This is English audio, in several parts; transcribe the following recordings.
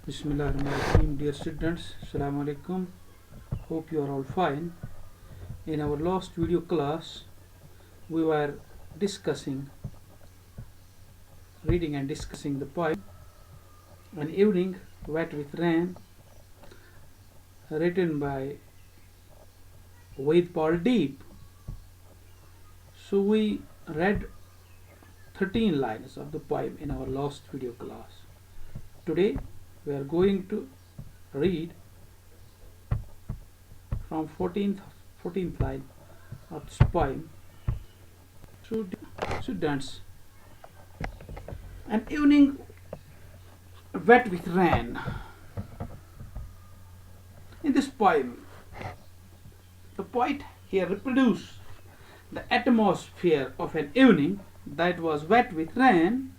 Bismillahirrahmanirrahim. Dear students, Assalamu alaikum. Hope you are all fine. In our last video class, we were discussing, reading and discussing the poem An Evening Wet with Rain, written by Ved Paul Deep. So we read 13 lines of the poem in our last video class. Today we are going to read from 14th line of this poem. Students, an evening wet with rain. In this poem, the poet here reproduced the atmosphere of an evening that was wet with rain.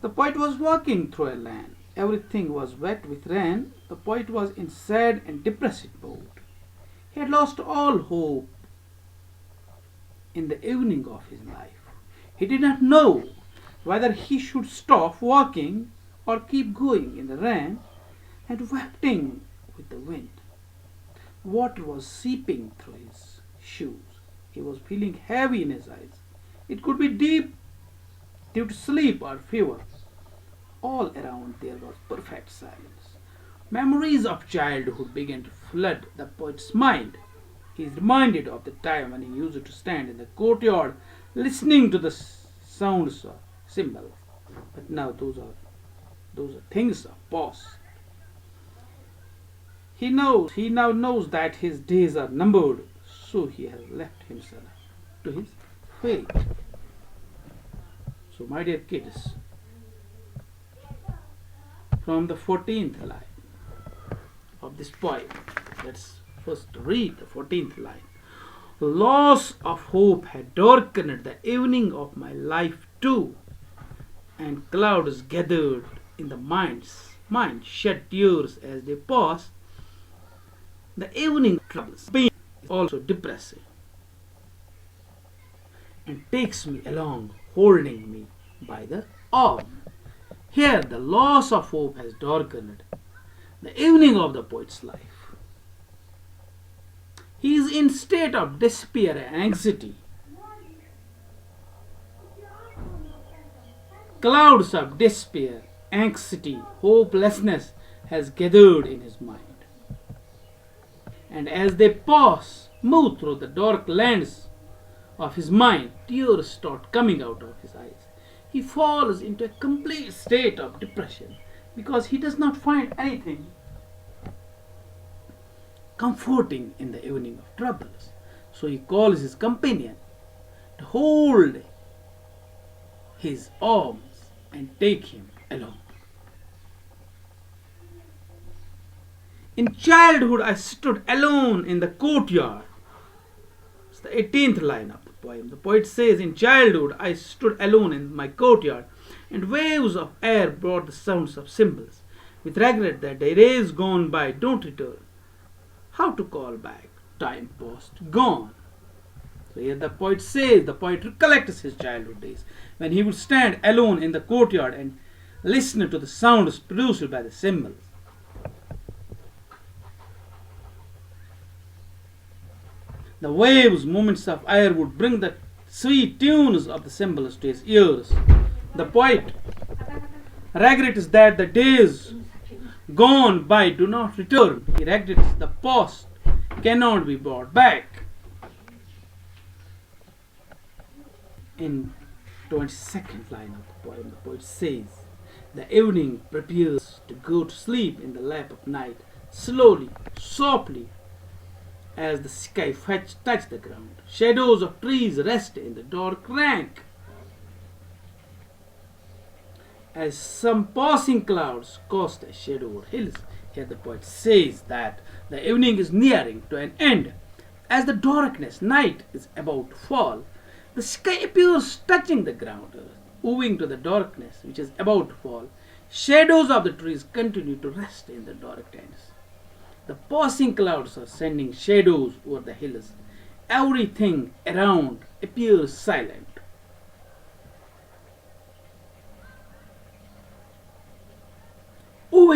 The poet was walking through a land. Everything was wet with rain. The poet was in sad and depressed mood. He had lost all hope in the evening of his life. He did not know whether he should stop walking or keep going in the rain and wafting with the wind. Water was seeping through his shoes. He was feeling heavy in his eyes. It could be deep due to sleep or fever. All around there was perfect silence. Memories of childhood began to flood the poet's mind. He is reminded of the time when he used to stand in the courtyard listening to the sounds of cymbals. But now those are things of past. He now knows that his days are numbered, so he has left himself to his fate. So my dear kids, from the 14th line of this poem, let's first read the 14th line. Loss of hope had darkened the evening of my life too, and clouds gathered in the mind shed tears as they passed. The evening troubles pain is also depressing and takes me along, holding me by the arm. Here the loss of hope has darkened the evening of the poet's life. He is in state of despair and anxiety. Clouds of despair, anxiety, hopelessness has gathered in his mind. And as they move through the dark lands of his mind, tears start coming out of his eyes. He falls into a complete state of depression because he does not find anything comforting in the evening of troubles. So he calls his companion to hold his arms and take him along. In childhood, I stood alone in the courtyard. It's the 18th line of the poem. The poet says, in childhood, I stood alone in my courtyard, and waves of air brought the sounds of cymbals. With regret that the days gone by don't return. How to call back time past gone? So here the poet says, the poet recollects his childhood days when he would stand alone in the courtyard and listen to the sounds produced by the cymbals. The waves, movements of air would bring the sweet tunes of the cymbals to his ears. The poet regrets that the days gone by do not return. He regrets the past cannot be brought back. In 22nd line of the poem, the poet says, the evening prepares to go to sleep in the lap of night, slowly, softly, as the sky touches the ground. Shadows of trees rest in the dark rank. As some passing clouds cast a shadow over hills. Here the poet says that the evening is nearing to an end. As the darkness, night is about to fall, the sky appears touching the ground, owing to the darkness which is about to fall. Shadows of the trees continue to rest in the dark ends. The passing clouds are sending shadows over the hills. Everything around appears silent.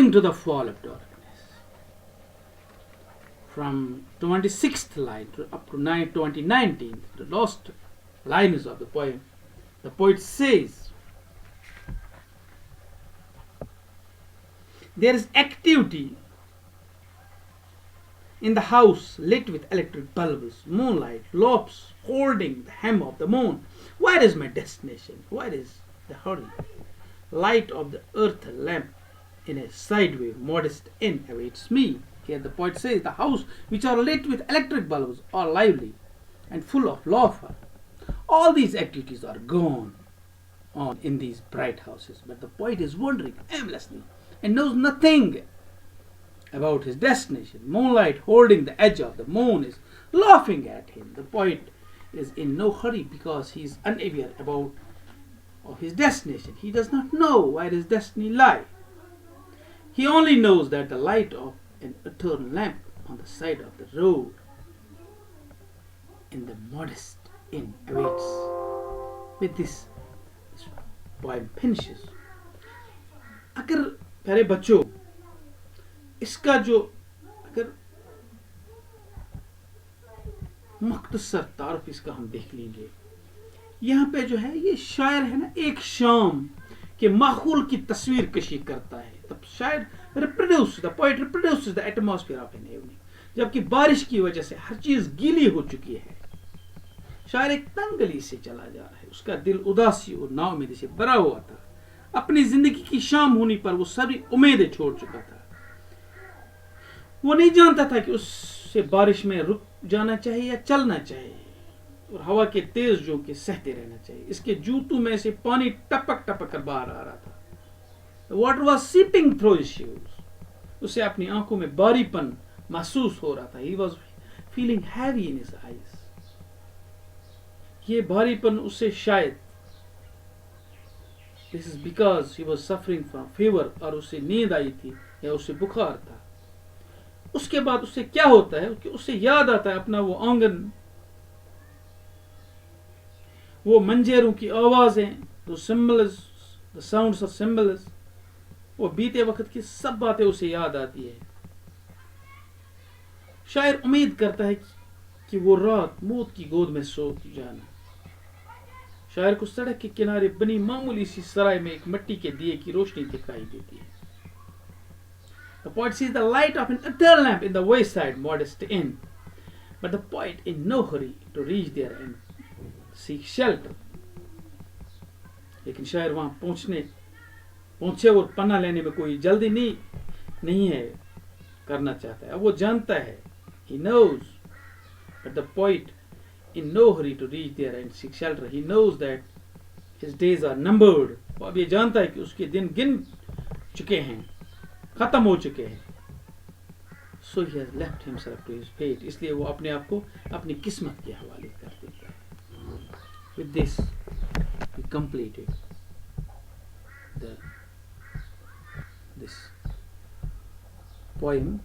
owing to the fall of darkness. From 26th line up to 2019, the last lines of the poem, the poet says, there is activity in the house lit with electric bulbs, moonlight, lopes holding the hem of the moon. Where is my destination? Where is the hurry? Light of the earth lamp in a sideway modest inn awaits me. Here the poet says the house which are lit with electric bulbs are lively and full of laughter. All these activities are gone on in these bright houses, but the poet is wandering aimlessly and knows nothing about his destination. Moonlight holding the edge of the moon is laughing at him. The poet is in no hurry because he is unaware about of his destination. He does not know where his destiny lies. He only knows that the light of an eternal lamp on the side of the road in the modest inn awaits. With this poem finishes. अगर प्यारे बच्चों इसका जो अगर मुख्तसर तारफ इसका हम देख लेंगे, यहाँ पे जो है ये शायर है ना एक शाम के माहौल की तस्वीर कशी करता है. तब शायर reproduce the poet reproduces the atmosphere of an evening. जबकि बारिश की वजह से हर चीज गीली हो चुकी है, शायर एक तंग गली से चला जा रहा है. उसका दिल उदासी और नाउमीदी से भरा हुआ था. अपनी जिंदगी की शाम होने पर वो सारी उम्मीदें छोड़ चुका था. वो नहीं जानता था कि उससे बारिश में रुक जाना चाहिए या चलना चाहिए और हवा के तेज झोंके सहते रहना चाहिए. इसके जूतों में से पानी टपक टपक कर बाहर आ रहा था. Water was seeping through his shoes. उसे अपनी आंखों में बारीपन महसूस हो रहा था. He was feeling heavy in his eyes. ये भारीपन उसे शायद this is because he was suffering from fever, और उसे नींद आई थी या उसे बुखार था. उसके बाद उससे क्या होता है कि उससे याद आता है अपना वो आंगन, वो मंजेरों की आवाजें, the symbols, the sounds of symbols, वो बीते वक्त की सब बातें उसे याद आती है. शायर उम्मीद करता है कि वो रात मौत की गोद में सो जाना. शायर को सड़क के किनारे बनी मामूली सी सराय में एक मिट्टी के दिए की रोशनी दिखाई देती है. The poet sees the light of an eternal lamp in the wayside modest inn, but the poet in no hurry to reach there and seek shelter. लेकिन शायर वहां पहुंचे और पन्ना लेने में कोई जल्दी नहीं है करना चाहता है. अब वो जानता है, he knows, but the poet in no hurry to reach there and seek shelter. He knows that his days are numbered. वो अब ये जानता है कि उसके दिन गिन चुके हैं, खत्म हो चुके हैं. So he has left himself to his fate. इसलिए वो अपने आप को अपनी किस्मत के हवाले कर देता है. With this, we completed this poem